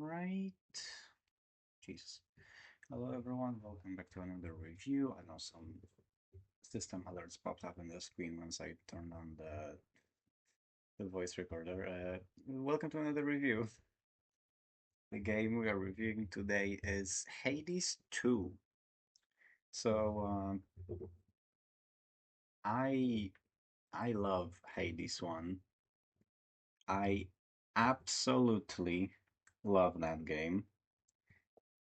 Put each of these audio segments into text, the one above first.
Right. Jesus. Hello, everyone. Welcome back to another review. I know some system alerts popped up on the screen once I turned on the voice recorder. Welcome to another review. The game we are reviewing today is Hades 2. So, I I love Hades 1. I absolutely love that game.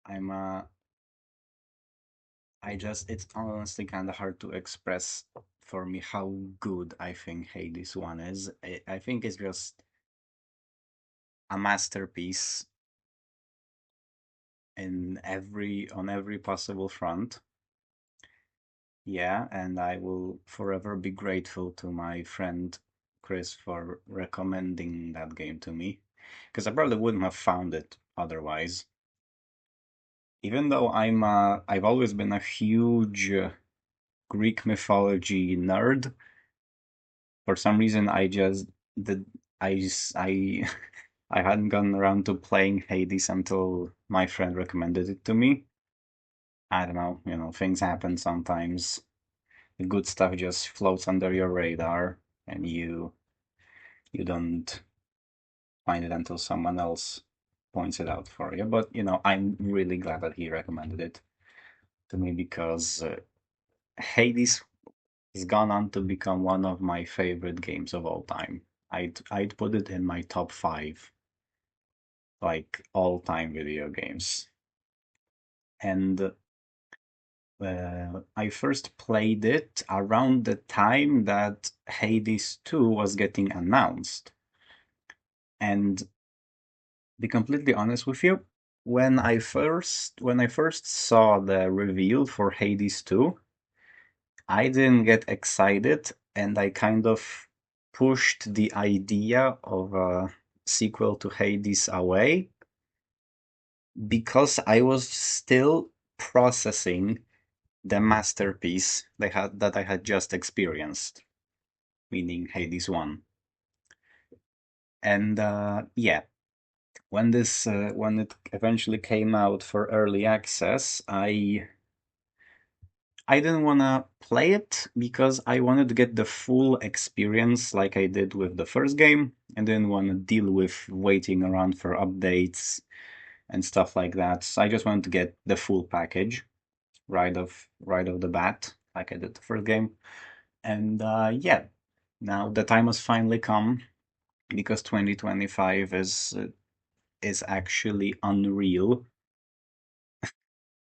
I'm it's honestly kind of hard to express for me how good I think Hades 1 is. I think it's just a masterpiece on every possible front. Yeah, and I will forever be grateful to my friend Chris for recommending that game to me, because I probably wouldn't have found it otherwise. Even though I've always been a huge Greek mythology nerd, for some reason I just did I I hadn't gotten around to playing Hades until my friend recommended it to me. I don't know, things happen sometimes. The good stuff just floats under your radar and you don't find it until someone else points it out for you. But I'm really glad that he recommended it to me because Hades has gone on to become one of my favorite games of all time. I'd put it in my top five like all time video games. And I first played it around the time that Hades 2 was getting announced. And to be completely honest with you, when I first saw the reveal for Hades 2, I didn't get excited and I kind of pushed the idea of a sequel to Hades away because I was still processing the masterpiece that I had just experienced, meaning Hades 1. And yeah, when it eventually came out for early access, I didn't want to play it because I wanted to get the full experience like I did with the first game, and didn't want to deal with waiting around for updates and stuff like that. So I just wanted to get the full package right off the bat, like I did the first game. And yeah, now the time has finally come because 2025 is actually unreal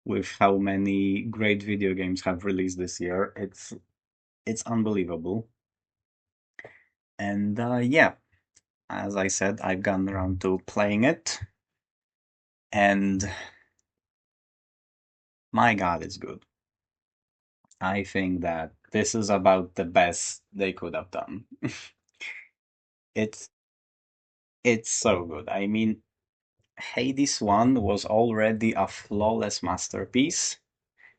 with how many great video games have released this year. It's unbelievable. And yeah, as I said, I've gotten around to playing it, and my God, it's good. I think that this is about the best they could have done. It's it's so good. I mean, Hades 1 was already a flawless masterpiece,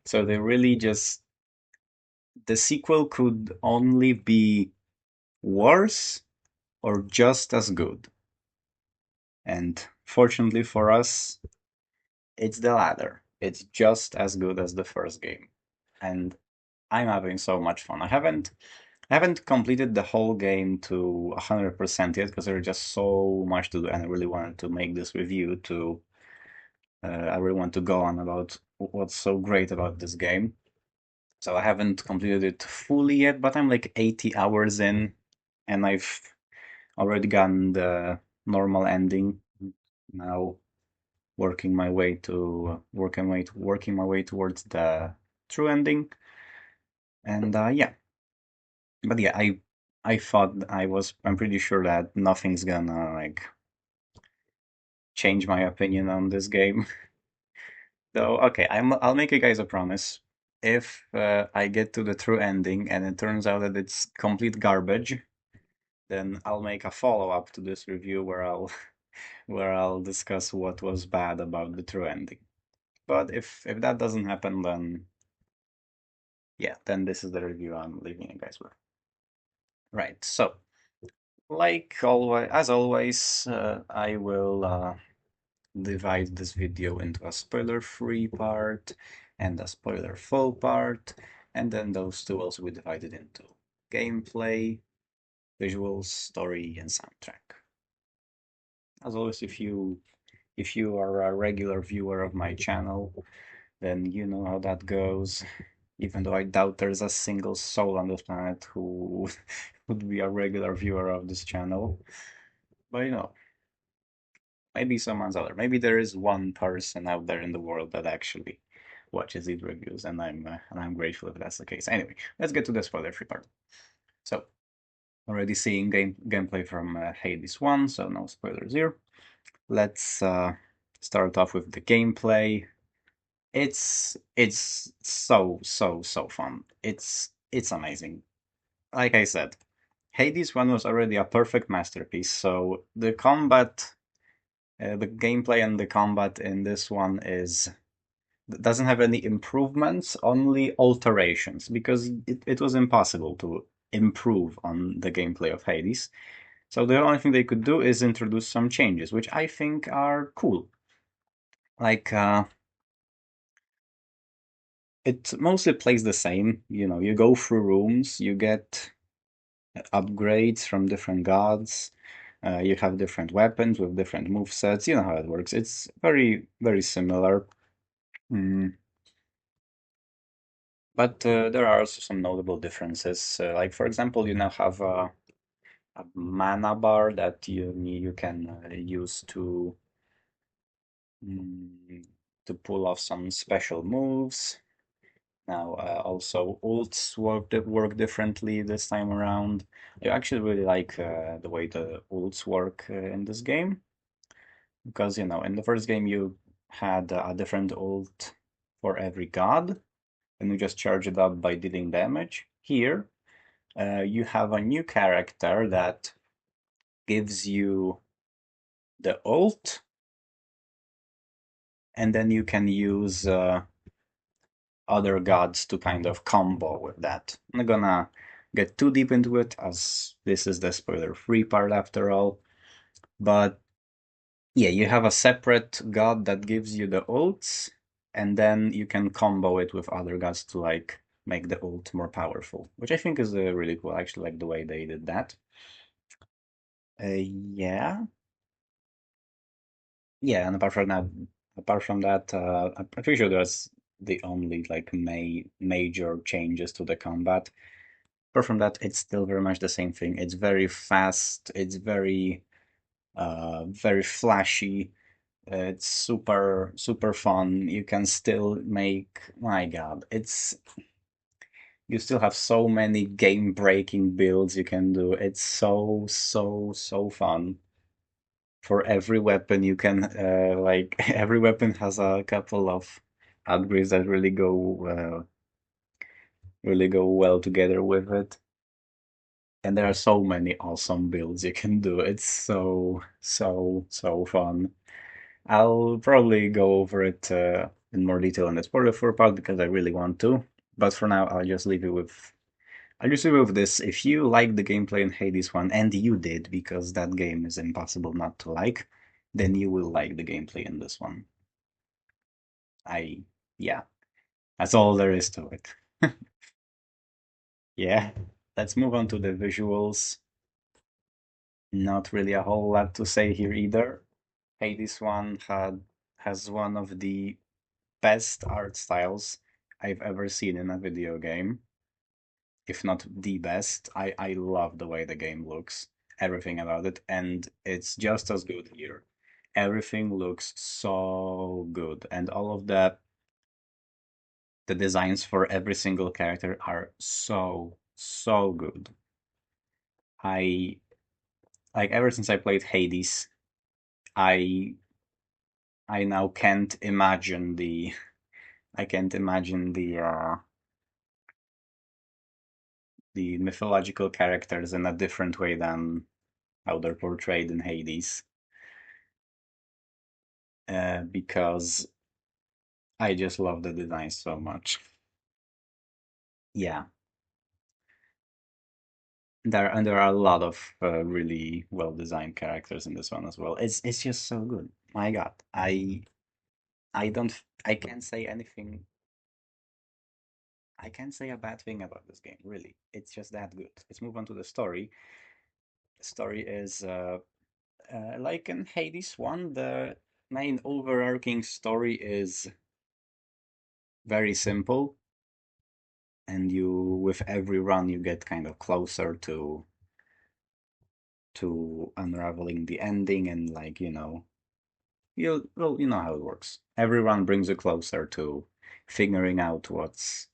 so they really just the sequel could only be worse or just as good. And fortunately for us, it's the latter. It's just as good as the first game. And I'm having so much fun. I haven't completed the whole game to 100% yet because there's just so much to do, and I really wanted to make this review to I really want to go on about what's so great about this game. So I haven't completed it fully yet, but I'm like 80 hours in, and I've already gotten the normal ending. Now working my way towards the true ending. And yeah, but yeah, I thought I'm pretty sure that nothing's gonna like change my opinion on this game. So okay, I'll make you guys a promise. If I get to the true ending and it turns out that it's complete garbage, then I'll make a follow-up to this review where I'll where I'll discuss what was bad about the true ending. But if that doesn't happen, then yeah, then this is the review I'm leaving you guys with. Right. So, like always, as always, I will divide this video into a spoiler-free part and a spoiler-full part, and then those two also be divided into gameplay, visuals, story, and soundtrack. As always, if you are a regular viewer of my channel, then you know how that goes. Even though I doubt there's a single soul on this planet who would be a regular viewer of this channel. But maybe someone's other. Maybe there is one person out there in the world that actually watches these reviews, and I'm grateful if that's the case. Anyway, let's get to the spoiler-free part. So, already seeing gameplay from Hades 1, so no spoilers here. Let's start off with the gameplay. It's so fun. It's amazing. Like I said, Hades 1 was already a perfect masterpiece, so the gameplay and the combat in this one doesn't have any improvements, only alterations, because it was impossible to improve on the gameplay of Hades. So the only thing they could do is introduce some changes, which I think are cool. Like, it mostly plays the same. You go through rooms, you get upgrades from different gods. You have different weapons with different move sets. You know how it works. It's very, very similar. Mm. But there are also some notable differences. Like, for example, you now have a mana bar that you can use mm, to pull off some special moves. Now, also ults work differently this time around. I actually really like the way the ults work in this game, because in the first game you had a different ult for every god, and you just charge it up by dealing damage. Here, you have a new character that gives you the ult, and then you can use other gods to kind of combo with that. I'm not gonna get too deep into it, as this is the spoiler-free part after all. But yeah, you have a separate god that gives you the ults, and then you can combo it with other gods to like make the ult more powerful, which I think is really cool. I actually like the way they did that. Yeah, yeah, and apart from that, I'm pretty sure that's the only like major changes to the combat. Apart from that, it's still very much the same thing. It's very fast. It's very flashy. It's super fun. You can still make, my God, you still have so many game-breaking builds you can do. It's so fun. For every weapon you can like every weapon has a couple of upgrades that really go well together with it. And there are so many awesome builds you can do. It's so fun. I'll probably go over it in more detail in the spoiler for part because I really want to. But for now, I'll just leave it with this. If you like the gameplay in Hades 1, and you did, because that game is impossible not to like, then you will like the gameplay in this one. Yeah, that's all there is to it. Yeah, let's move on to the visuals. Not really a whole lot to say here either. Hades 1 has one of the best art styles I've ever seen in a video game, if not the best. I love the way the game looks, everything about it, and it's just as good here. Everything looks so good, and all of the designs for every single character are so good. I like ever since I played Hades, I I now can't imagine the mythological characters in a different way than how they're portrayed in Hades, because I just love the design so much. Yeah, there are a lot of really well designed characters in this one as well. It's just so good. My God, I don't I can't say anything. I can't say a bad thing about this game, really. It's just that good. Let's move on to the story. The story is like in Hades 1, the main overarching story is very simple, and you with every run you get kind of closer to unraveling the ending and like, you know how it works. Every run brings you closer to figuring out what's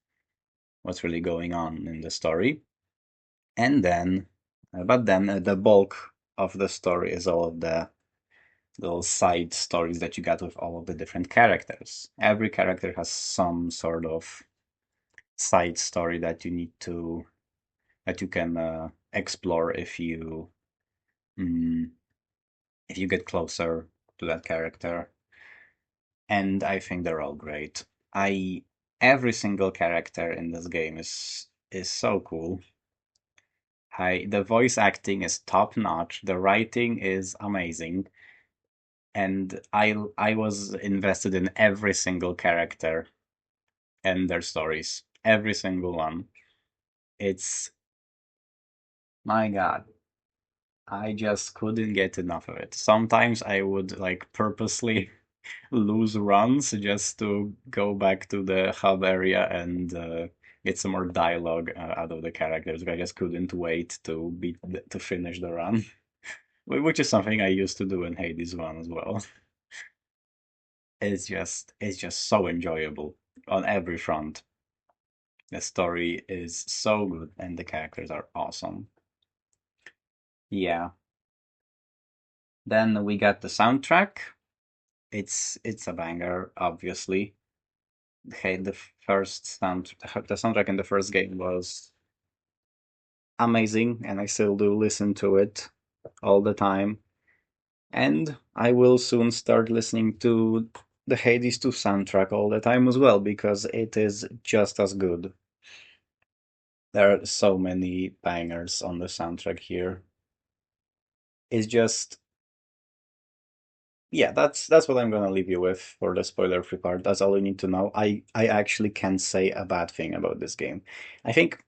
really going on in the story. And then but then the bulk of the story is all of the little side stories that you got with all of the different characters. Every character has some sort of side story that you need to that you can explore mm, if you get closer to that character. And I think they're all great. I Every single character in this game is so cool. The voice acting is top notch. The writing is amazing, and I was invested in every single character and their stories. Every single one. It's my God. I just couldn't get enough of it. Sometimes I would like purposely lose runs just to go back to the hub area and get some more dialogue out of the characters. I just couldn't wait to finish the run, which is something I used to do in Hades 1 as well. It's just so enjoyable on every front. The story is so good and the characters are awesome. Yeah. Then we got the soundtrack. It's a banger, obviously. Hey, the soundtrack in the first game was amazing, and I still do listen to it all the time. And I will soon start listening to the Hades 2 soundtrack all the time as well, because it is just as good. There are so many bangers on the soundtrack here. It's just, yeah, that's what I'm gonna leave you with for the spoiler-free part. That's all you need to know. I actually can't say a bad thing about this game. I think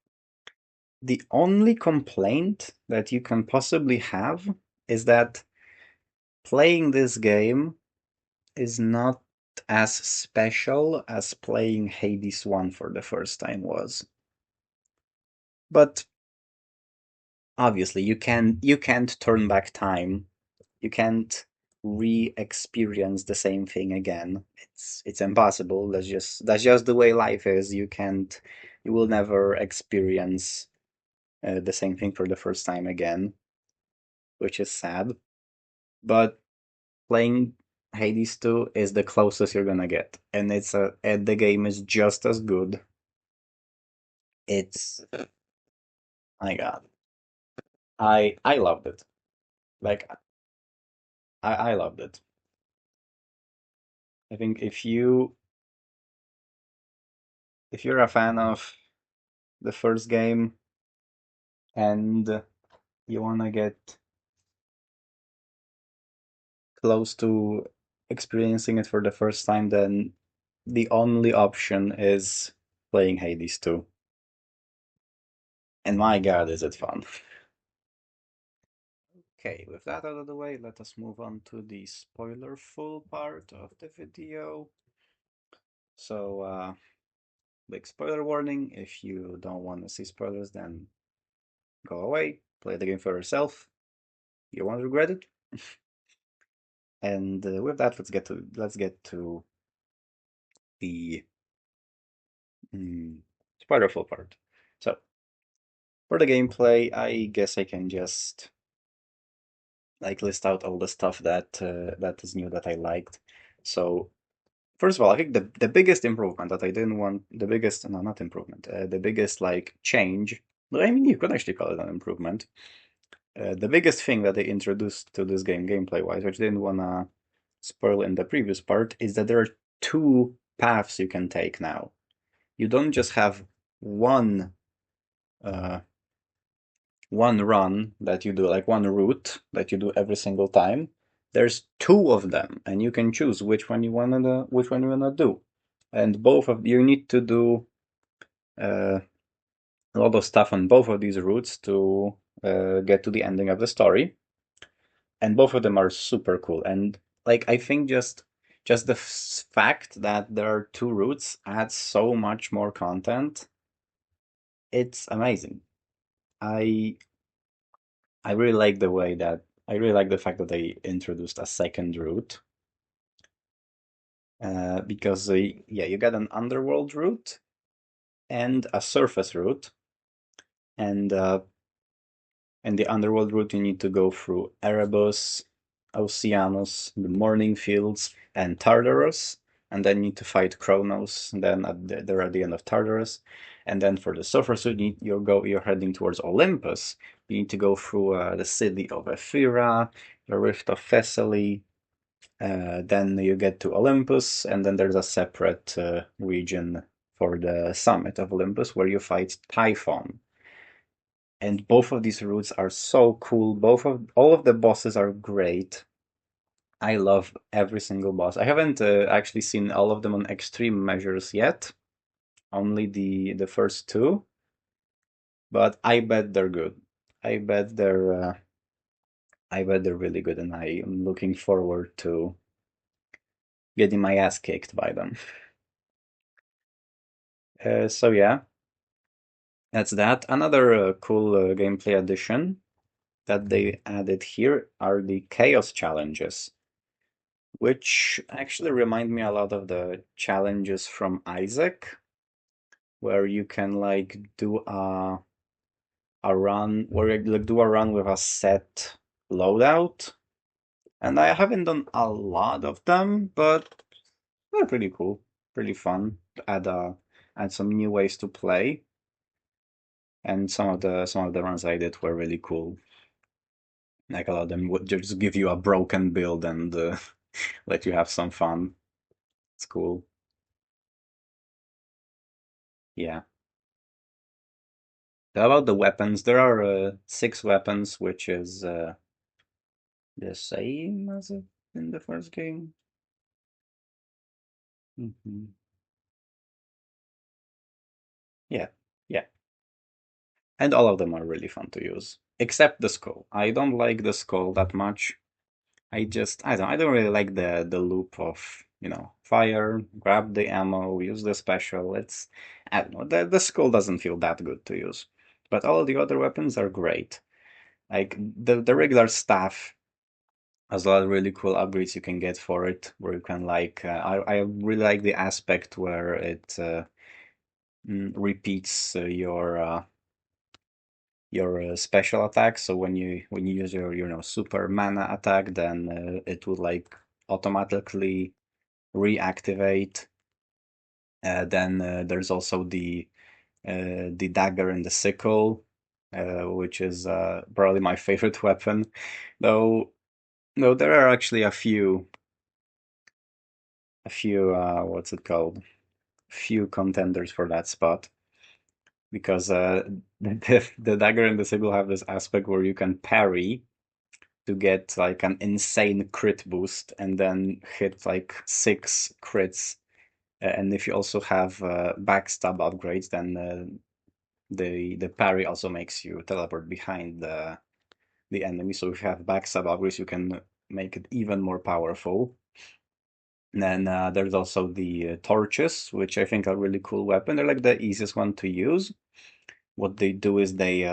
the only complaint that you can possibly have is that playing this game is not as special as playing Hades 1 for the first time was. But obviously you can't turn back time. You can't re-experience the same thing again. It's impossible. That's just the way life is. You will never experience the same thing for the first time again, which is sad. But playing Hades 2 is the closest you're gonna get, and the game is just as good. It's My God, I loved it. Like I loved it. I think if you're a fan of the first game and you wanna get close to experiencing it for the first time, then the only option is playing Hades 2. And my God, is it fun. Okay, with that out of the way, let us move on to the spoiler-full part of the video. So, big spoiler warning, if you don't want to see spoilers, then go away, play the game for yourself. You won't regret it. And with that, let's get to the spoiler-full part. So, for the gameplay, I guess I can just like list out all the stuff that is new that I liked. So, first of all, I think the biggest improvement that I didn't want, the biggest, no, not improvement, the biggest like change, I mean, you could actually call it an improvement. The biggest thing that they introduced to this game gameplay-wise, which I didn't want to spoil in the previous part, is that there are two paths you can take now. You don't just have one uh, one run that you do, like one route that you do every single time. There's two of them, and you can choose which one you wanna do. And both of you need to do uh, a lot of stuff on both of these routes to get to the ending of the story. And both of them are super cool. And like I think just the fact that there are two routes adds so much more content. It's amazing. I I really like the way that I really like the fact that they introduced a second route. Because yeah, you got an underworld route and a surface route, and the underworld route you need to go through Erebus, Oceanus, the Morning Fields, and Tartarus, and then you need to fight Kronos. And then they're at the end of Tartarus, and then for the surface route you're heading towards Olympus. You need to go through the city of Ephyra, the Rift of Thessaly. Then you get to Olympus, and then there's a separate region for the summit of Olympus where you fight Typhon. And both of these routes are so cool. Both of all of the bosses are great. I love every single boss. I haven't actually seen all of them on extreme measures yet. Only the first two, but I bet they're good. I bet they're uh, I bet they're really good, and I am looking forward to getting my ass kicked by them. So yeah, that's that. Another cool gameplay addition that they added here are the chaos challenges, which actually remind me a lot of the challenges from Isaac, where you can like do a run where you like do a run with a set loadout. And I haven't done a lot of them, but they're pretty cool, pretty fun. Add some new ways to play, and some of the runs I did were really cool. Like a lot of them would just give you a broken build and let you have some fun. It's cool. Yeah. How about the weapons? There are six weapons, which is the same as in the first game. Hmm. Yeah, yeah. And all of them are really fun to use, except the skull. I don't like the skull that much. I don't really like the loop of, fire, grab the ammo, use the special. I don't know, the skull doesn't feel that good to use. But all of the other weapons are great. Like the regular staff has a lot of really cool upgrades you can get for it, where you can like I really like the aspect where it repeats your special attack. So when you use your super mana attack, then it will like automatically reactivate. Then there's also the dagger and the sickle, which is probably my favorite weapon. Though no, there are actually a few what's it called? Few contenders for that spot, because the dagger and the sickle have this aspect where you can parry to get like an insane crit boost and then hit like 6 crits. And if you also have backstab upgrades, then the parry also makes you teleport behind the enemy. So if you have backstab upgrades, you can make it even more powerful. And then there's also the torches, which I think are really cool weapon. They're like the easiest one to use. What they do is they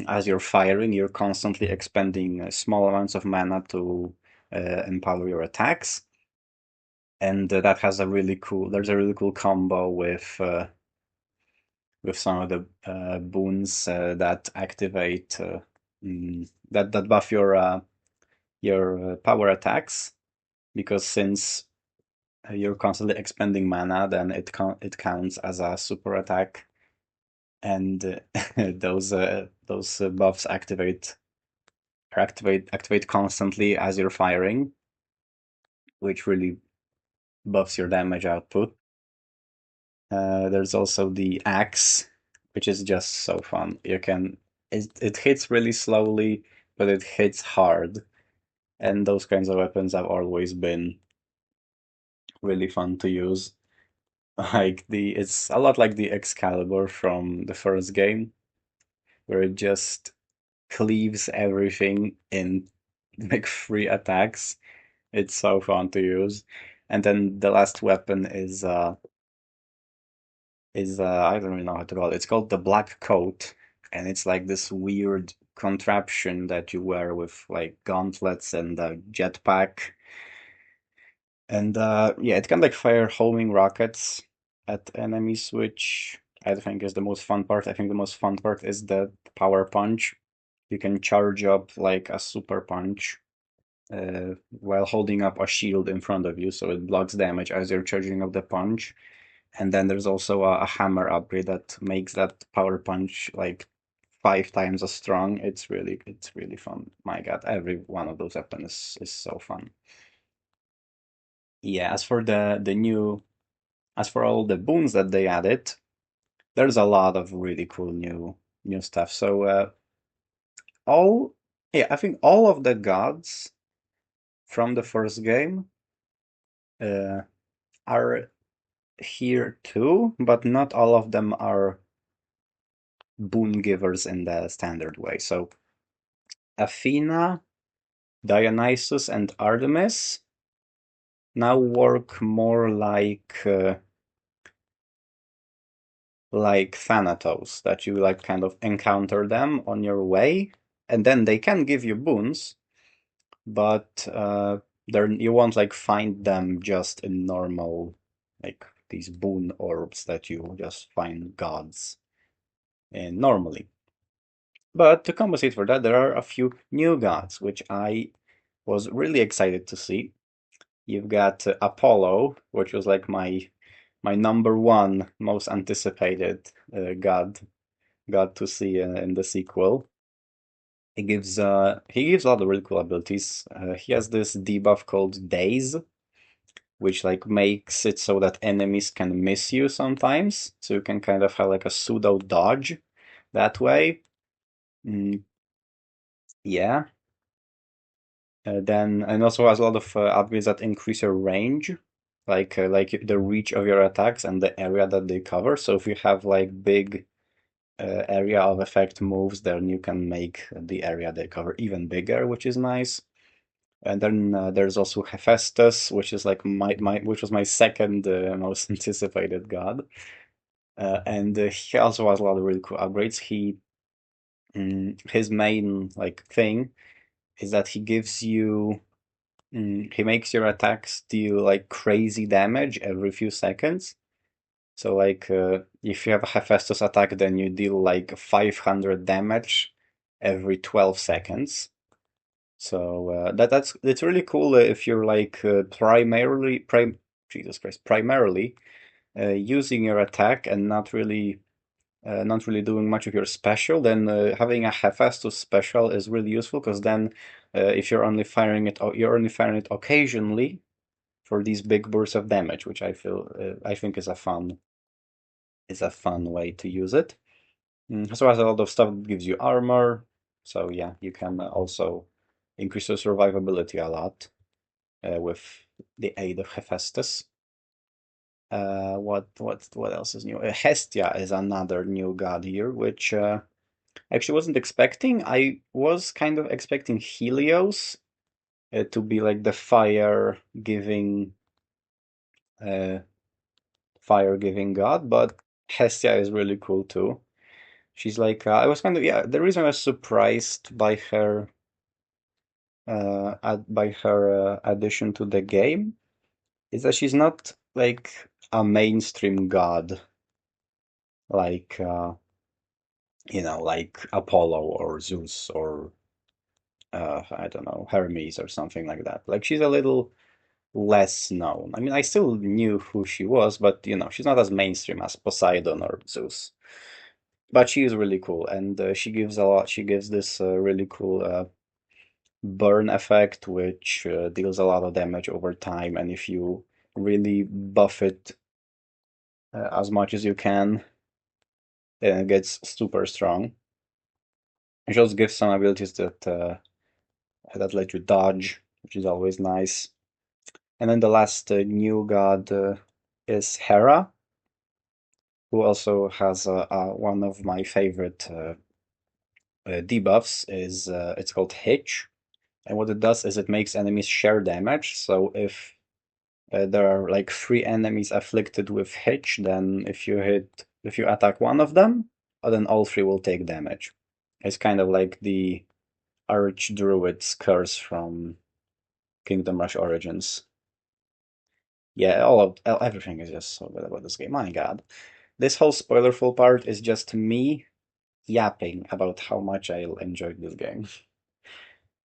as you're firing, you're constantly expending small amounts of mana to empower your attacks, and that has a really cool. There's a really cool combo with some of the boons that activate that buff your power attacks, because since you're constantly expending mana, then it counts as a super attack, and those buffs activate constantly as you're firing, which really buffs your damage output. There's also the axe, which is just so fun. It hits really slowly, but it hits hard. And those kinds of weapons have always been really fun to use. It's a lot like the Excalibur from the first game, where it just cleaves everything in like three attacks. It's so fun to use. And then the last weapon I don't really know how to call it. It's called the black coat, and it's like this weird contraption that you wear with like gauntlets and a jetpack. And yeah, it can like fire homing rockets at enemies, which I think is the most fun part. I think the most fun part is the power punch. You can charge up like a super punch while holding up a shield in front of you, so it blocks damage as you're charging up the punch. And then there's also a hammer upgrade that makes that power punch like 5 times as strong. It's really fun. My God, every one of those weapons is so fun. Yeah, as for all the boons that they added, there's a lot of really cool new stuff. So all yeah, I think all of the gods from the first game uh, are here too, but not all of them are boon givers in the standard way. So Athena, Dionysus, and Artemis now work more like Thanatos, that you like kind of encounter them on your way, and then they can give you boons, but you won't like find them just in normal like these boon orbs that you just find gods in normally. But to compensate for that, there are a few new gods, which I was really excited to see. You've got Apollo, which was like my number one most anticipated god to see in the sequel. He gives a lot of really cool abilities. He has this debuff called Daze, which like makes it so that enemies can miss you sometimes, so you can kind of have like a pseudo dodge that way. Mm, yeah. Then and also has a lot of upgrades that increase your range, like the reach of your attacks and the area that they cover. So if you have like big area of effect moves, then you can make the area they cover even bigger, which is nice. And then there's also Hephaestus, which is like which was my second most anticipated god. And he also has a lot of really cool upgrades. His main like thing is that he makes your attacks deal like crazy damage every few seconds. So like if you have a Hephaestus attack, then you deal like 500 damage every 12 seconds. So that's it's really cool if you're like primarily using your attack and not really doing much of your special. Then having a Hephaestus special is really useful, because then if you're only firing it occasionally for these big bursts of damage, which I think is a fun way to use it. So has a lot of stuff that gives you armor. So yeah, you can also increase your survivability a lot with the aid of Hephaestus. What else is new? Hestia is another new god here, which actually wasn't expecting. I was kind of expecting Helios to be like the uh, fire-giving god, but Hestia is really cool too. She's like I was kind of yeah. The reason I was surprised by her addition to the game is that she's not like a mainstream god like like Apollo or Zeus or I don't know, Hermes or something like that. Like she's a little less known. I mean, I still knew who she was, but she's not as mainstream as Poseidon or Zeus. But she is really cool, and she gives a lot. She gives this really cool burn effect, which deals a lot of damage over time. And if you really buff it as much as you can, then it gets super strong. And she also gives some abilities that let you dodge. which is always nice. And then the last new god is Hera, who also has one of my favorite debuffs. Is It's called Hitch, and what it does is it makes enemies share damage. So if there are like three enemies afflicted with Hitch, then if you attack one of them, then all three will take damage. It's kind of like the Archdruid's curse from Kingdom Rush Origins. Yeah, everything is just so good about this game. My God, this whole spoilerful part is just me yapping about how much I enjoyed this game.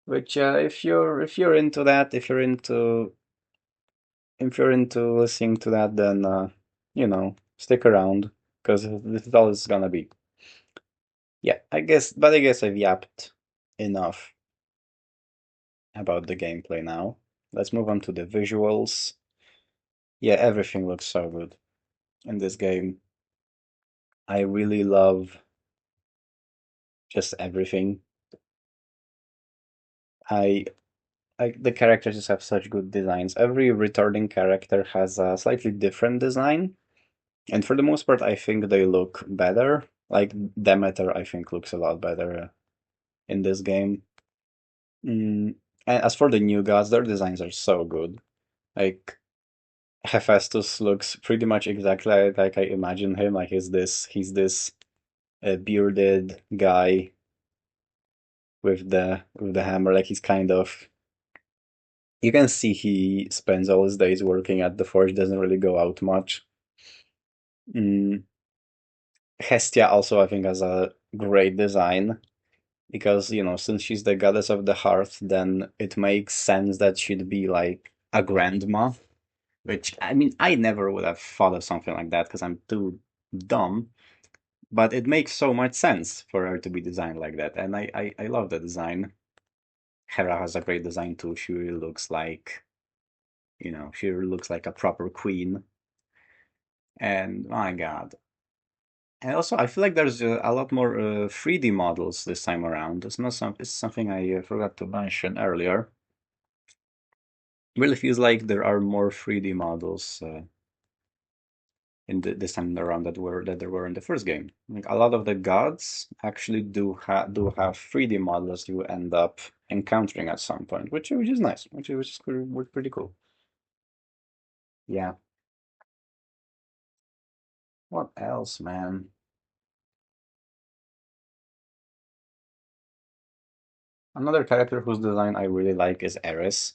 Which, if you're into that, if you're into listening to that, then stick around because this is all it's gonna be. Yeah, I guess I've yapped enough about the gameplay now. Let's move on to the visuals. Yeah, everything looks so good in this game. I really love just everything. I, the characters just have such good designs. Every returning character has a slightly different design, and for the most part, I think they look better. Like Demeter, I think looks a lot better in this game. Mm, and as for the new gods, their designs are so good. Like Hephaestus looks pretty much exactly like I imagine him. Like he's this bearded guy with the hammer. Like he's kind of, you can see he spends all his days working at the forge. Doesn't really go out much. Mm, Hestia also I think has a great design because since she's the goddess of the hearth, then it makes sense that she'd be like a grandma. Which, I mean, I never would have thought of something like that because I'm too dumb. But it makes so much sense for her to be designed like that. And I love the design. Hera has a great design too. She really looks like, she really looks like a proper queen. And my God. And also, I feel like there's a lot more 3D models this time around. It's something I forgot to mention earlier. It really feels like there are more 3D models in this time around that there were in the first game. Like a lot of the gods actually do have 3D models you end up encountering at some point, which is nice, which is pretty cool. Yeah. What else, man? Another character whose design I really like is Eris,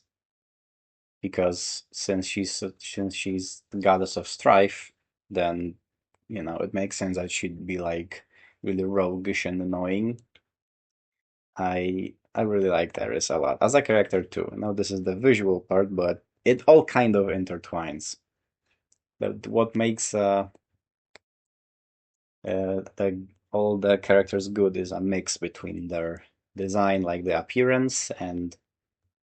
because since she's the goddess of strife, then it makes sense that she'd be like really roguish and annoying. I really liked Eris a lot as a character too. Now this is the visual part, but it all kind of intertwines. What makes all the characters good is a mix between their design, like the appearance and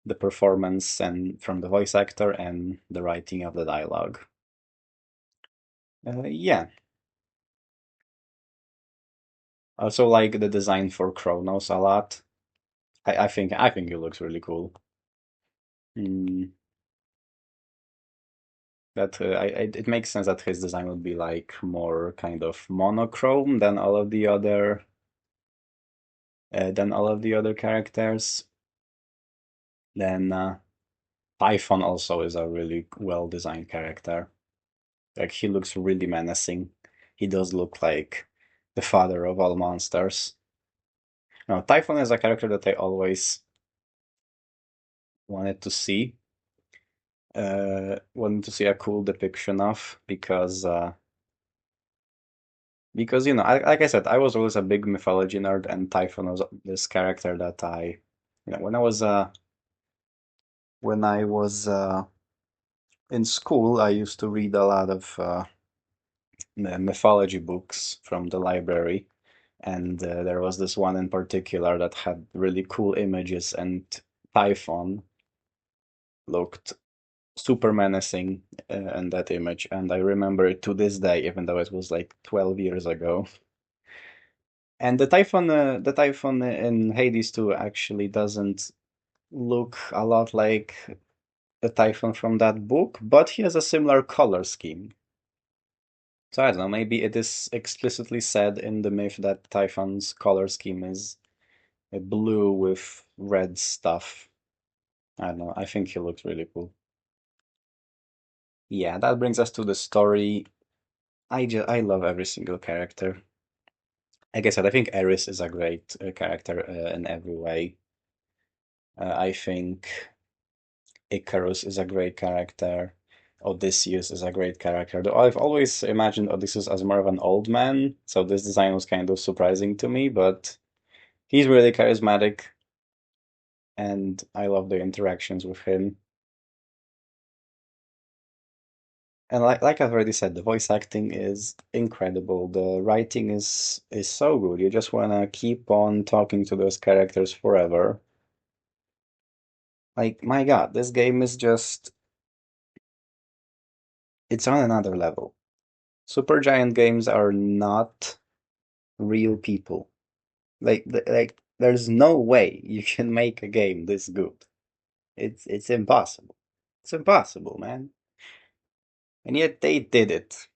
the performance, and from the voice actor and the writing of the dialogue. Yeah. Also like the design for Kronos a lot. I think it looks really cool. Mm. That it makes sense that his design would be like more kind of monochrome than all of the other characters. Then Typhon also is a really well designed character. Like he looks really menacing. He does look like the father of all monsters. Now Typhon is a character that I always wanted to see. Wanted to see a cool depiction of because like I said, I was always a big mythology nerd, and Typhon was this character that when I was in school, I used to read a lot of mythology books from the library, and there was this one in particular that had really cool images, and Typhon looked super menacing in that image, and I remember it to this day, even though it was like 12 years ago. And the Typhon in Hades 2 actually doesn't. look a lot like a Typhon from that book, but he has a similar color scheme. So I don't know, maybe it is explicitly said in the myth that Typhon's color scheme is a blue with red stuff. I don't know, I think he looks really cool. Yeah, that brings us to the story. I love every single character. Like I said, I think Eris is a great character in every way. I think Icarus is a great character. Odysseus is a great character. Though I've always imagined Odysseus as more of an old man, so this design was kind of surprising to me, but he's really charismatic, and I love the interactions with him. And like I've already said, the voice acting is incredible. The writing is so good. You just wanna keep on talking to those characters forever. Like, my God, this game is just it's on another level. Supergiant games are not real people. Like there's no way you can make a game this good. It's impossible. It's impossible, man. And yet they did it.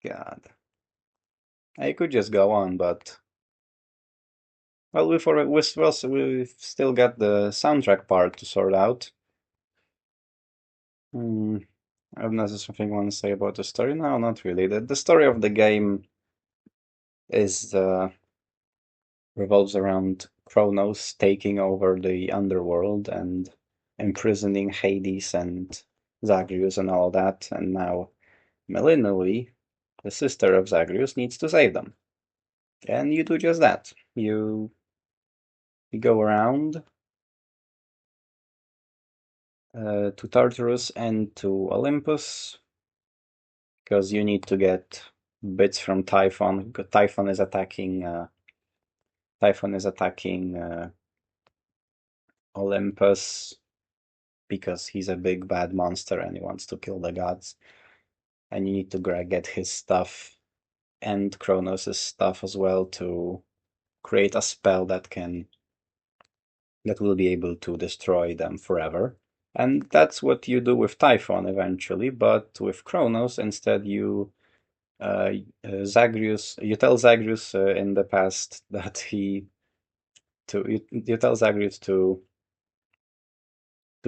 God. I could just go on, but well, we've still got the soundtrack part to sort out. Hmm. I don't know, is there something you want to say about the story? No, not really. The story of the game is revolves around Kronos taking over the underworld and imprisoning Hades and Zagreus and all that, and now Melinoe, the sister of Zagreus, needs to save them. And you do just that. You go around to Tartarus and to Olympus because you need to get bits from Typhon. Because Typhon is attacking Olympus because he's a big bad monster and he wants to kill the gods. And you need to get his stuff and Kronos' stuff as well to create a spell that will be able to destroy them forever. And that's what you do with Typhon eventually, but with Kronos instead uh, Zagreus you tell Zagreus in the past that you tell Zagreus to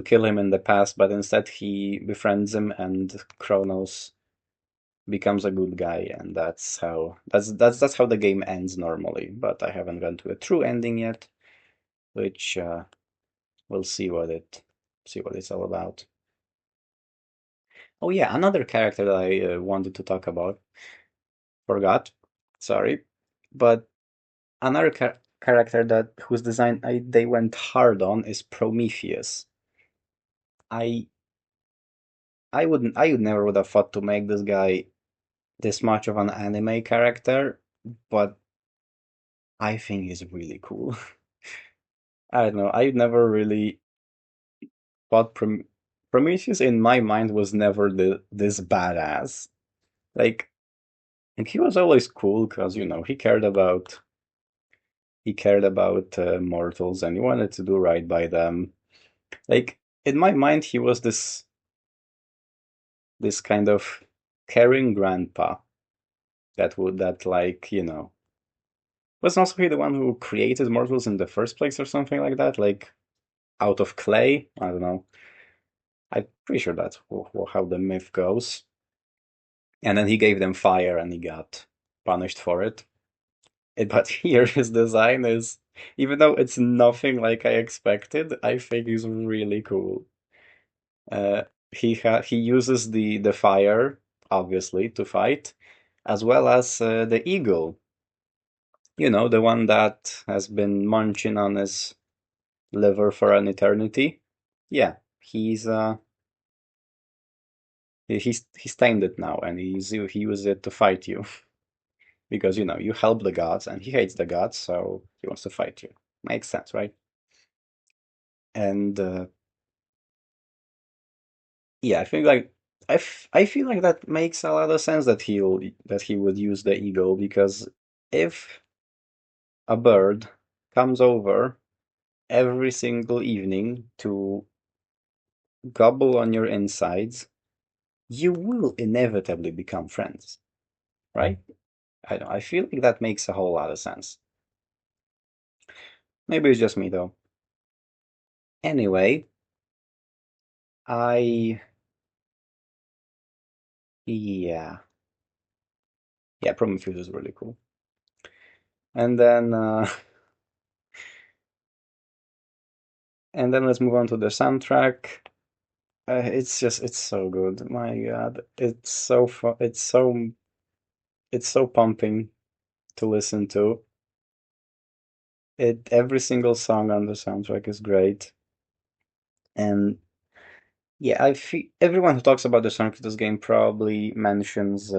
kill him in the past, but instead he befriends him and Kronos becomes a good guy, and that's how the game ends normally. But I haven't gone to a true ending yet, which we'll see what it's all about. Oh yeah, another character that I wanted to talk about, forgot, sorry, but another character that whose design they went hard on is Prometheus. I I would never would have thought to make this guy this much of an anime character, but I think he's really cool. I don't know. I never really thought Prometheus in my mind was never this badass. Like, and he was always cool because he cared about mortals and he wanted to do right by them. Like in my mind, he was this kind of caring grandpa that like was also he the one who created mortals in the first place or something like that, like out of clay. I don't know. I'm pretty sure that's how the myth goes. And then he gave them fire and he got punished for it. But here his design is, even though it's nothing like I expected, I think he's really cool. He uses the fire obviously to fight, as well as the eagle. You know, the one that has been munching on his liver for an eternity. Yeah, he's tamed it now, and he uses it to fight you because you help the gods, and he hates the gods, so he wants to fight you. Makes sense, right? And yeah, I think like I feel like that makes a lot of sense that he would use the eagle because if a bird comes over every single evening to gobble on your insides, you will inevitably become friends, right? I feel like that makes a whole lot of sense. Maybe it's just me though. Anyway, I yeah yeah Prometheus is really cool. And then and then let's move on to the soundtrack. It's so good. My God, it's so fun. It's so pumping to listen to. It every single song on the soundtrack is great. And yeah, I feel everyone who talks about the soundtrack of this game probably mentions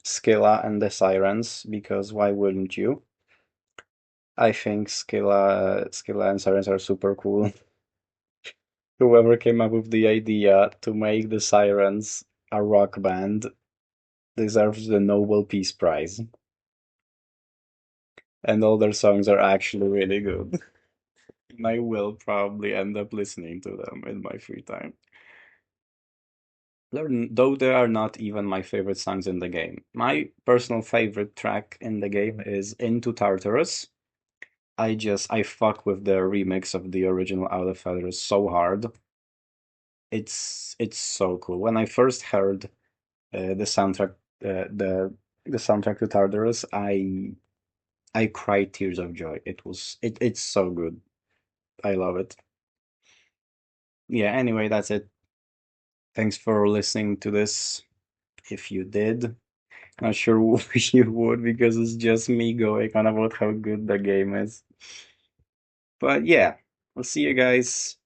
Scylla and the Sirens because why wouldn't you? I think Scylla and Sirens are super cool. Whoever came up with the idea to make the Sirens a rock band deserves the Nobel Peace Prize. And all their songs are actually really good. And I will probably end up listening to them in my free time. Though they are not even my favorite songs in the game. My personal favorite track in the game is Into Tartarus. I fuck with the remix of the original Out of Feathers so hard. It's so cool. When I first heard the soundtrack, the soundtrack to Tartarus, I cried tears of joy. It's so good. I love it. Yeah, anyway, that's it. Thanks for listening to this. If you did, not sure you would because it's just me going on about how good the game is. But yeah, I'll see you guys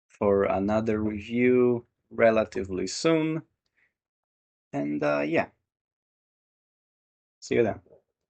for another review relatively soon. And yeah, see you then.